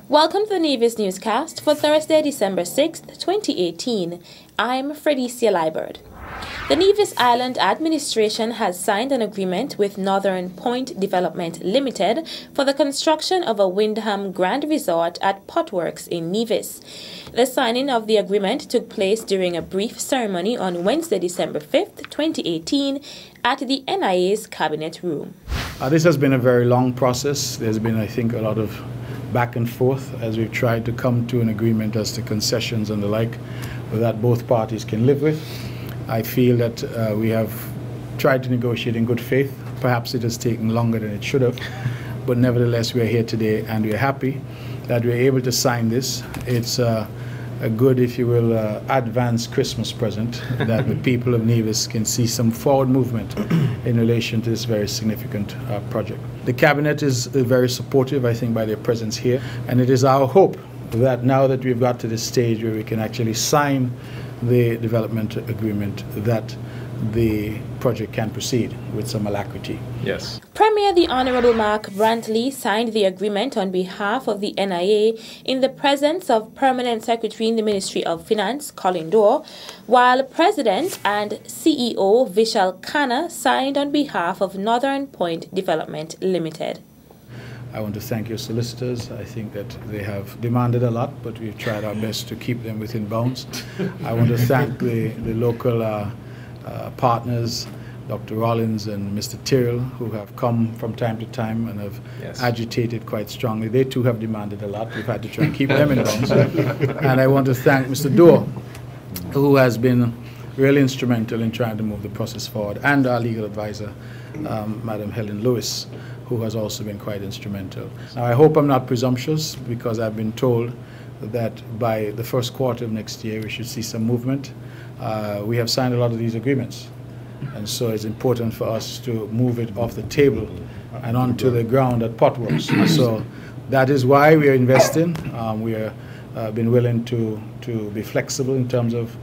Welcome to the Nevis Newscast for Thursday, December 6th, 2018. I'm Fredicia Liebert. The Nevis Island Administration has signed an agreement with Northern Point Development Limited for the construction of a Windham Grand Resort at Potworks in Nevis. The signing of the agreement took place during a brief ceremony on Wednesday, December 5th, 2018 at the NIA's Cabinet Room. This has been a very long process. There's been, I think, a lot of back and forth as we've tried to come to an agreement as to concessions and the like that both parties can live with. I feel that we have tried to negotiate in good faith. Perhaps it has taken longer than it should have, but nevertheless we are here today and we are happy that we are able to sign this. It's a good, if you will, advanced Christmas present that the people of Nevis can see some forward movement in relation to this very significant project. The Cabinet is very supportive, I think, by their presence here, and it is our hope that now that we've got to this stage where we can actually sign the development agreement, that the project can proceed with some alacrity. Yes. Premier the Honourable Mark Brantley signed the agreement on behalf of the NIA in the presence of Permanent Secretary in the Ministry of Finance, Colin Dorr, while President and CEO Vishal Khanna signed on behalf of Northern Point Development Limited. I want to thank your solicitors. I think that they have demanded a lot, but we've tried our best to keep them within bounds. I want to thank the local partners, Dr. Rollins and Mr. Tyrrell, who have come from time to time and have agitated quite strongly. They too have demanded a lot. We've had to try and keep them in bounds. And I want to thank Mr. Dorr, who has been really instrumental in trying to move the process forward, and our legal advisor, Madam Helen Lewis, who has also been quite instrumental. Now, I hope I'm not presumptuous, because I've been told that by the first quarter of next year we should see some movement. We have signed a lot of these agreements, and so it's important for us to move it off the table and onto the ground at Potworks. So that is why we are investing. We are been willing to be flexible in terms of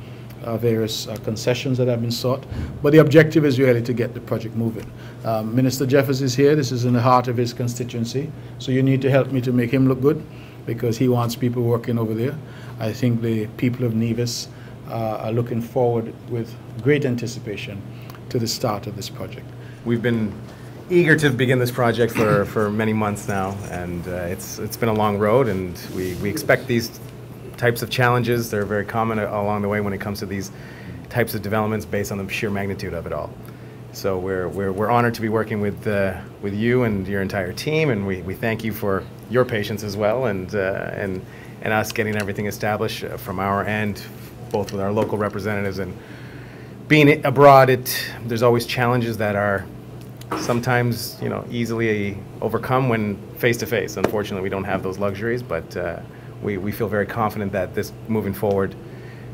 various concessions that have been sought, but the objective is really to get the project moving. Minister Jeffers is here. This is in the heart of his constituency, so you need to help me to make him look good, because he wants people working over there. I think the people of Nevis are looking forward with great anticipation to the start of this project. We've been eager to begin this project for many months now, and it's been a long road, and we expect these types of challenges. They're very common along the way when it comes to these types of developments based on the sheer magnitude of it all. So we're honored to be working with you and your entire team, and we thank you for your patience as well, and us getting everything established from our end, both with our local representatives and being abroad. There's always challenges that are sometimes easily overcome when face to face. Unfortunately, we don't have those luxuries, but we feel very confident that moving forward,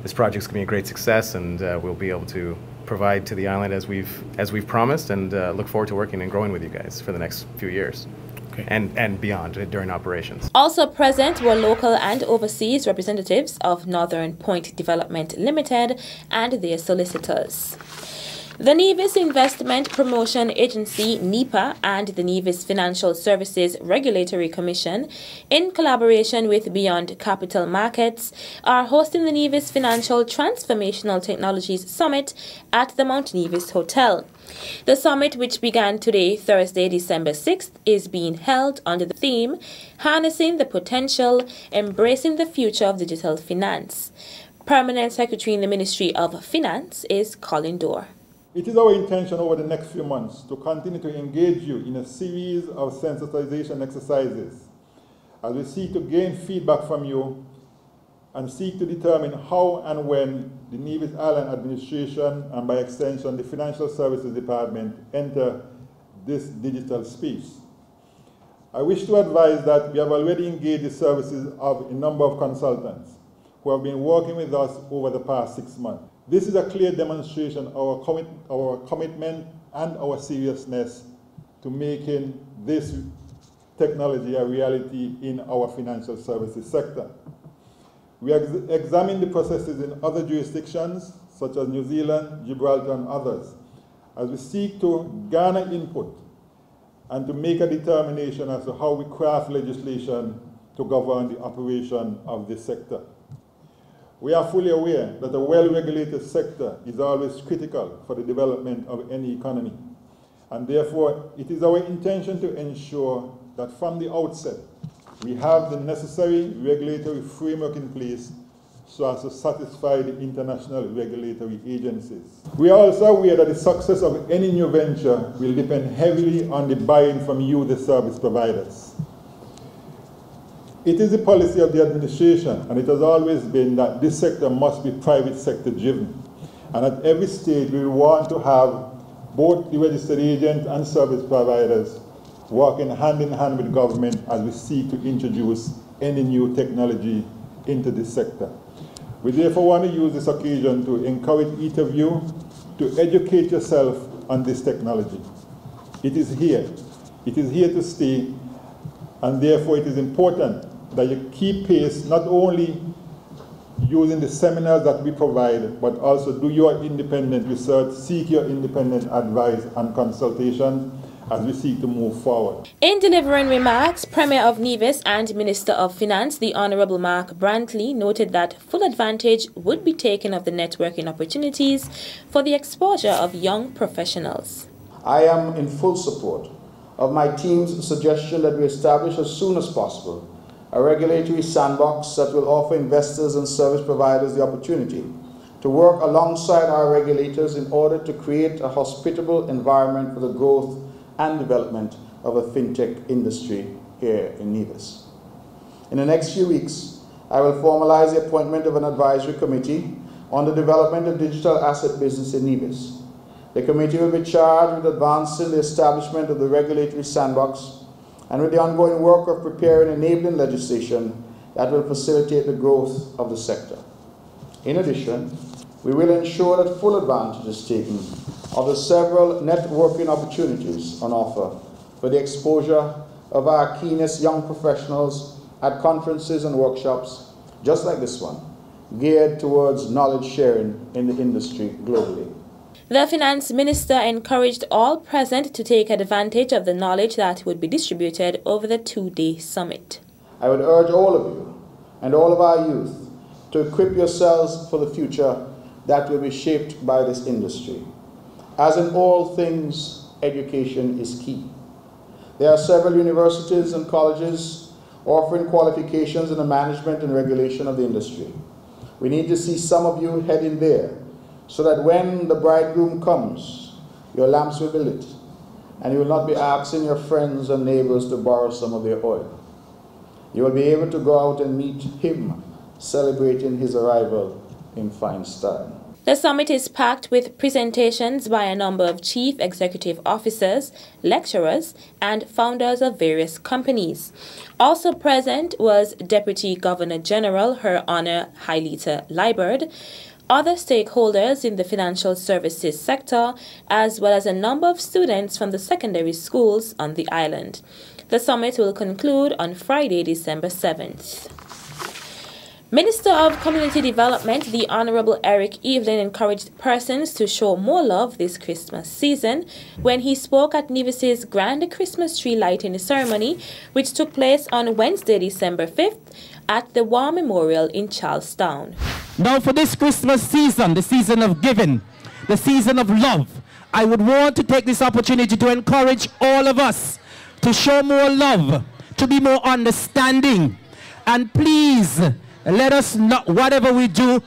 this project's going to be a great success, and we'll be able to provide to the island as we've promised, and look forward to working and growing with you guys for the next few years. Okay. And beyond during operations. Also present were local and overseas representatives of Northern Point Development Limited and their solicitors. The Nevis Investment Promotion Agency, NEPA, and the Nevis Financial Services Regulatory Commission, in collaboration with Beyond Capital Markets, are hosting the Nevis Financial Transformational Technologies Summit at the Mount Nevis Hotel. The summit, which began today, Thursday, December 6th, is being held under the theme, Harnessing the Potential, Embracing the Future of Digital Finance. Permanent Secretary in the Ministry of Finance is Colin Dorr. It is our intention over the next few months to continue to engage you in a series of sensitization exercises as we seek to gain feedback from you and seek to determine how and when the Nevis Island Administration, and by extension the Financial Services Department, enter this digital space. I wish to advise that we have already engaged the services of a number of consultants who have been working with us over the past 6 months. This is a clear demonstration of our commitment and our seriousness to making this technology a reality in our financial services sector. We examine the processes in other jurisdictions, such as New Zealand, Gibraltar, and others, as we seek to garner input and to make a determination as to how we craft legislation to govern the operation of this sector. We are fully aware that a well-regulated sector is always critical for the development of any economy, and therefore it is our intention to ensure that from the outset we have the necessary regulatory framework in place so as to satisfy the international regulatory agencies. We are also aware that the success of any new venture will depend heavily on the buy-in from you, the service providers. It is the policy of the administration, and it has always been, that this sector must be private sector driven. And at every stage we want to have both the registered agent and service providers working hand in hand with government as we seek to introduce any new technology into this sector. We therefore want to use this occasion to encourage each of you to educate yourself on this technology. It is here to stay, and therefore it is important that you keep pace, not only using the seminars that we provide, but also do your independent research, seek your independent advice and consultation as we seek to move forward. In delivering remarks, Premier of Nevis and Minister of Finance, the Honourable Mark Brantley, noted that full advantage would be taken of the networking opportunities for the exposure of young professionals. I am in full support of my team's suggestion that we establish as soon as possible a regulatory sandbox that will offer investors and service providers the opportunity to work alongside our regulators in order to create a hospitable environment for the growth and development of a fintech industry here in Nevis. In the next few weeks, I will formalize the appointment of an advisory committee on the development of digital asset business in Nevis. The committee will be charged with advancing the establishment of the regulatory sandbox and with the ongoing work of preparing enabling legislation that will facilitate the growth of the sector. In addition, we will ensure that full advantage is taken of the several networking opportunities on offer for the exposure of our keenest young professionals at conferences and workshops, just like this one, geared towards knowledge sharing in the industry globally. The Finance Minister encouraged all present to take advantage of the knowledge that would be distributed over the two-day summit. I would urge all of you and all of our youth to equip yourselves for the future that will be shaped by this industry. As in all things, education is key. There are several universities and colleges offering qualifications in the management and regulation of the industry. We need to see some of you heading there so that when the bridegroom comes, your lamps will be lit and you will not be asking your friends and neighbors to borrow some of their oil. You will be able to go out and meet him, celebrating his arrival in fine style. The summit is packed with presentations by a number of chief executive officers, lecturers, and founders of various companies. Also present was Deputy Governor General Her Honor Hailita Liburd, other stakeholders in the financial services sector, as well as a number of students from the secondary schools on the island. The summit will conclude on Friday, December 7th. Minister of Community Development, the Honourable Eric Evelyn, encouraged persons to show more love this Christmas season when he spoke at Nevis's Grand Christmas Tree Lighting Ceremony, which took place on Wednesday, December 5th at the War Memorial in Charlestown. Now for this Christmas season, the season of giving, the season of love, I would want to take this opportunity to encourage all of us to show more love, to be more understanding, and please, let us not, whatever we do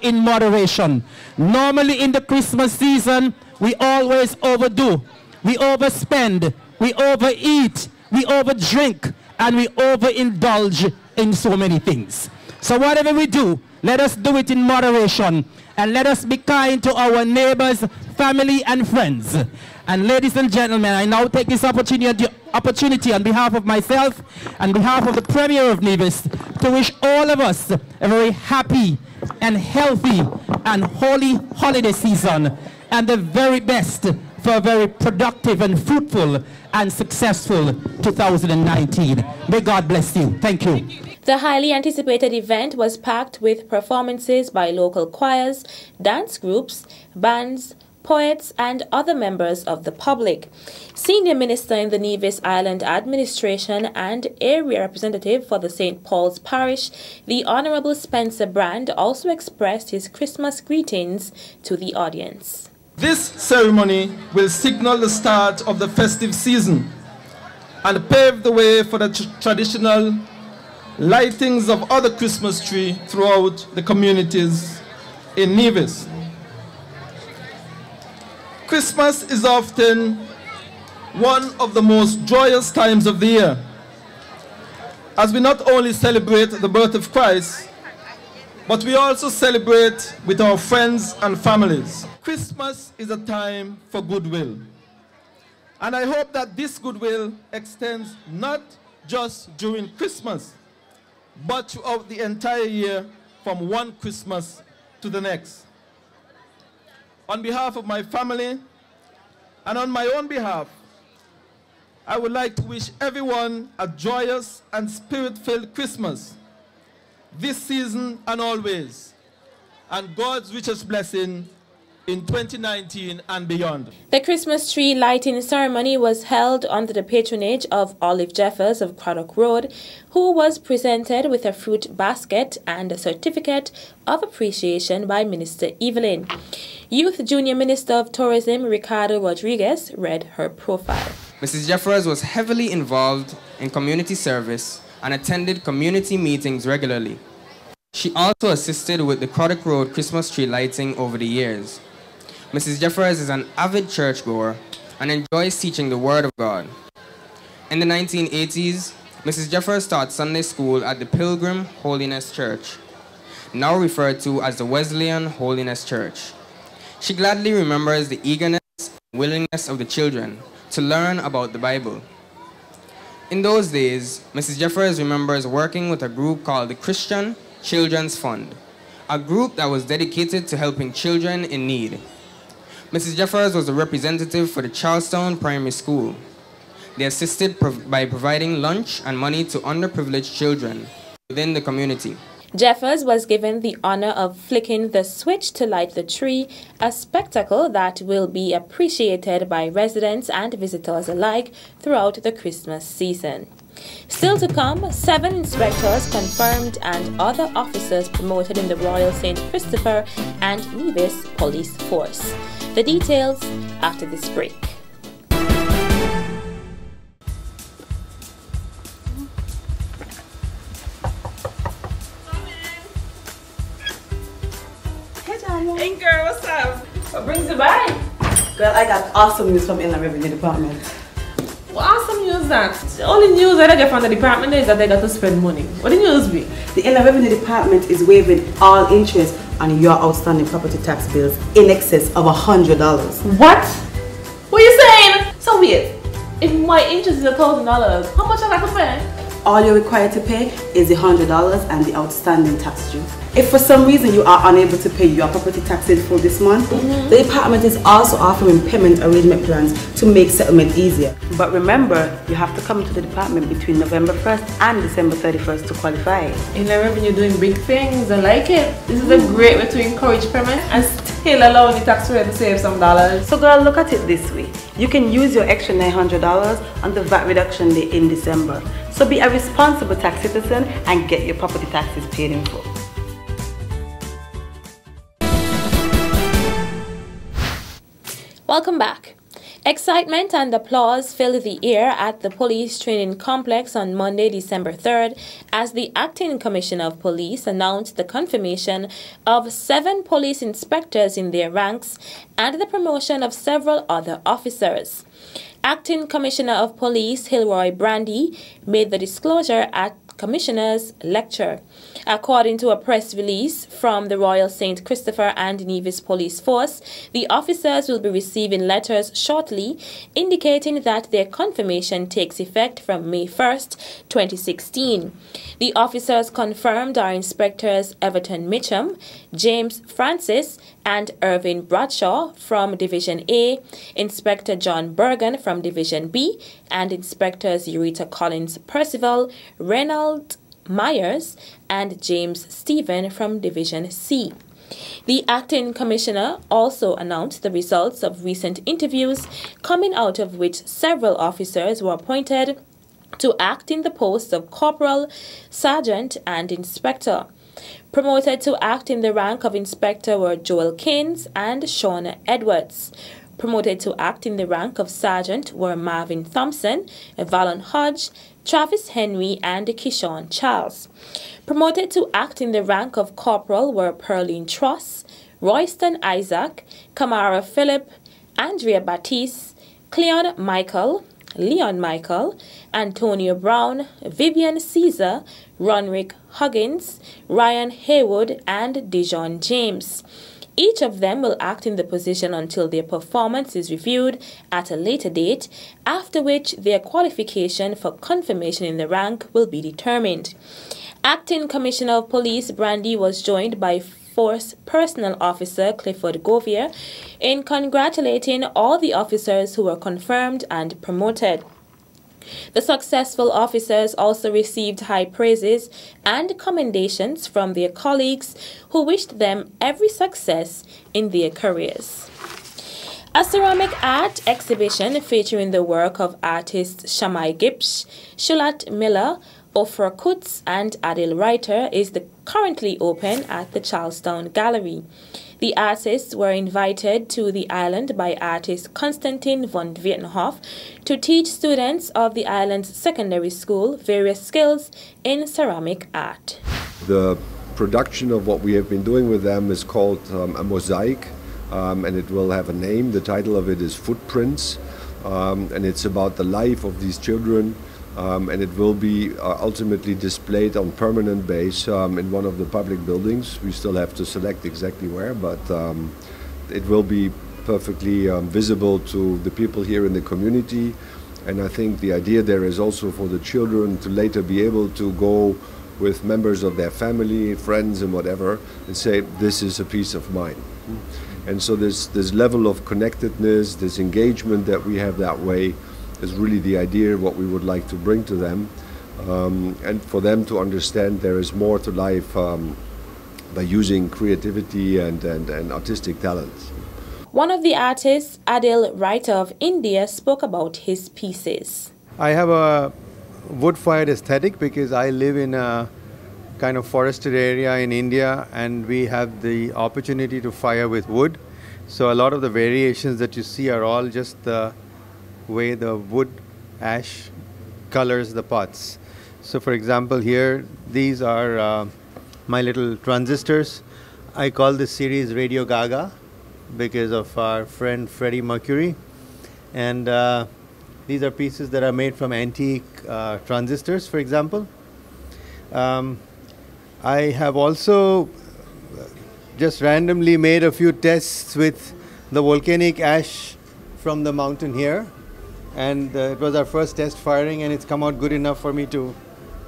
in moderation. Normally in the Christmas season, we always overdo. We overspend, we overeat, we overdrink, and we overindulge in so many things. So whatever we do, let us do it in moderation, and let us be kind to our neighbors, family, and friends. And ladies and gentlemen, I now take this opportunity on behalf of myself and behalf of the Premier of Nevis to wish all of us a very happy and healthy and holy holiday season and the very best for a very productive and fruitful and successful 2019. May God bless you. Thank you. The highly anticipated event was packed with performances by local choirs, dance groups, bands, poets, and other members of the public. Senior Minister in the Nevis Island Administration and area representative for the St. Paul's Parish, the Honorable Spencer Brand, also expressed his Christmas greetings to the audience. This ceremony will signal the start of the festive season and pave the way for the traditional lightings of other Christmas trees throughout the communities in Nevis. Christmas is often one of the most joyous times of the year, as we not only celebrate the birth of Christ, but we also celebrate with our friends and families. Christmas is a time for goodwill, and I hope that this goodwill extends not just during Christmas, but throughout the entire year from one Christmas to the next. On behalf of my family and on my own behalf, I would like to wish everyone a joyous and spirit-filled Christmas this season and always, and God's richest blessing in 2019 and beyond. The Christmas tree lighting ceremony was held under the patronage of Olive Jeffers of Craddock Road, who was presented with a fruit basket and a certificate of appreciation by Minister Evelyn. Youth Junior Minister of Tourism Ricardo Rodriguez read her profile. Mrs. Jeffers was heavily involved in community service and attended community meetings regularly. She also assisted with the Craddock Road Christmas tree lighting over the years. Mrs. Jeffers is an avid churchgoer and enjoys teaching the Word of God. In the 1980s, Mrs. Jeffers taught Sunday school at the Pilgrim Holiness Church, now referred to as the Wesleyan Holiness Church. She gladly remembers the eagerness and willingness of the children to learn about the Bible. In those days, Mrs. Jeffers remembers working with a group called the Christian Children's Fund, a group that was dedicated to helping children in need. Mrs. Jeffers was a representative for the Charlestown Primary School. They assisted by providing lunch and money to underprivileged children within the community. Jeffers was given the honor of flicking the switch to light the tree, a spectacle that will be appreciated by residents and visitors alike throughout the Christmas season. Still to come, 7 inspectors confirmed and other officers promoted in the Royal St. Christopher and Nevis Police Force. The details after this break. Hey girl, what's up? What brings you by? Girl, I got awesome news from Inland Revenue Department. What awesome news that? The only news that I get from the department is that they got to spend money. What the news be? The Inland Revenue Department is waiving all interest on your outstanding property tax bills in excess of $100. What? What are you saying? So wait, if my interest is $1,000, how much I got to pay? All you're required to pay is the $100 and the outstanding tax due. If for some reason you are unable to pay your property tax in full this month, the department is also offering payment arrangement plans to make settlement easier. But remember, you have to come to the department between November 1st and December 31st to qualify. Inland Revenue doing big things, I like it. This is a great way to encourage payment and still allowing the tax rate to save some dollars. So girl, look at it this way. You can use your extra $900 on the VAT reduction day in December. So be a responsible tax citizen and get your property taxes paid in full. Welcome back. Excitement and applause filled the air at the police training complex on Monday, December 3rd, as the Acting Commissioner of Police announced the confirmation of 7 police inspectors in their ranks and the promotion of several other officers. Acting Commissioner of Police Hilroy Brandy made the disclosure at Commissioner's lecture. According to a press release from the Royal St. Christopher and Nevis Police Force, the officers will be receiving letters shortly indicating that their confirmation takes effect from May 1st, 2016. The officers confirmed are Inspectors Everton Mitchum, James Francis, and Irvin Bradshaw from Division A, Inspector John Bergen from Division B, and Inspectors Eureka Collins Percival, Reynald Myers, and James Stephen from Division C. The acting commissioner also announced the results of recent interviews, coming out of which several officers were appointed to act in the posts of corporal, sergeant, and inspector. Promoted to act in the rank of inspector were Joel Keynes and Sean Edwards. Promoted to act in the rank of sergeant were Marvin Thompson, Valon Hodge, Travis Henry, and Kishon Charles. Promoted to act in the rank of corporal were Pearline Truss, Royston Isaac, Kamara Phillip, Andrea Batiste, Cleon Michael, Leon Michael, Antonio Brown, Vivian Caesar, Ronrick Huggins, Ryan Haywood, and Dijon James. Each of them will act in the position until their performance is reviewed at a later date, after which their qualification for confirmation in the rank will be determined. Acting Commissioner of Police Brandy was joined by Force Personnel Officer Clifford Govier in congratulating all the officers who were confirmed and promoted. The successful officers also received high praises and commendations from their colleagues who wished them every success in their careers. A ceramic art exhibition featuring the work of artists Shamai Gipsh, Shulat Miller, Ofra Kutz, and Adil Reiter is currently open at the Charlestown Gallery. The artists were invited to the island by artist Konstantin von Wietenhoff to teach students of the island's secondary school various skills in ceramic art. The production of what we have been doing with them is called a mosaic, and it will have a name. The title of it is Footprints, and it's about the life of these children. And it will be ultimately displayed on permanent base in one of the public buildings. We still have to select exactly where, but it will be perfectly visible to the people here in the community. And I think the idea there is also for the children to later be able to go with members of their family, friends and whatever, and say, this is a piece of mine. And so this level of connectedness, this engagement that we have that way, is really the idea what we would like to bring to them, and for them to understand there is more to life by using creativity and artistic talents. One of the artists, Adil Reiter of India, spoke about his pieces. I have a wood-fired aesthetic because I live in a kind of forested area in India, and we have the opportunity to fire with wood. So a lot of the variations that you see are all just the way the wood ash colors the pots. So for example here, these are my little transistors. I call this series Radio Gaga because of our friend Freddie Mercury. And these are pieces that are made from antique transistors, for example. I have also just randomly made a few tests with the volcanic ash from the mountain here. And it was our first test firing, and it's come out good enough for me to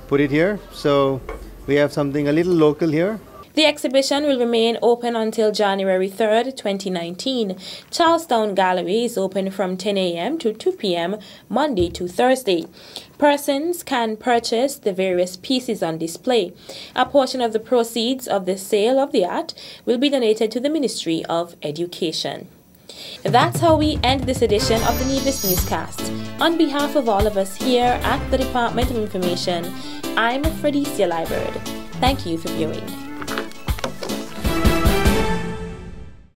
put it here. So we have something a little local here. The exhibition will remain open until January 3rd, 2019. Charlestown Gallery is open from 10 a.m. to 2 p.m. Monday to Thursday. Persons can purchase the various pieces on display. A portion of the proceeds of the sale of the art will be donated to the Ministry of Education. That's how we end this edition of the Nevis Newscast. On behalf of all of us here at the Department of Information, I'm Fredicia Liburd. Thank you for viewing.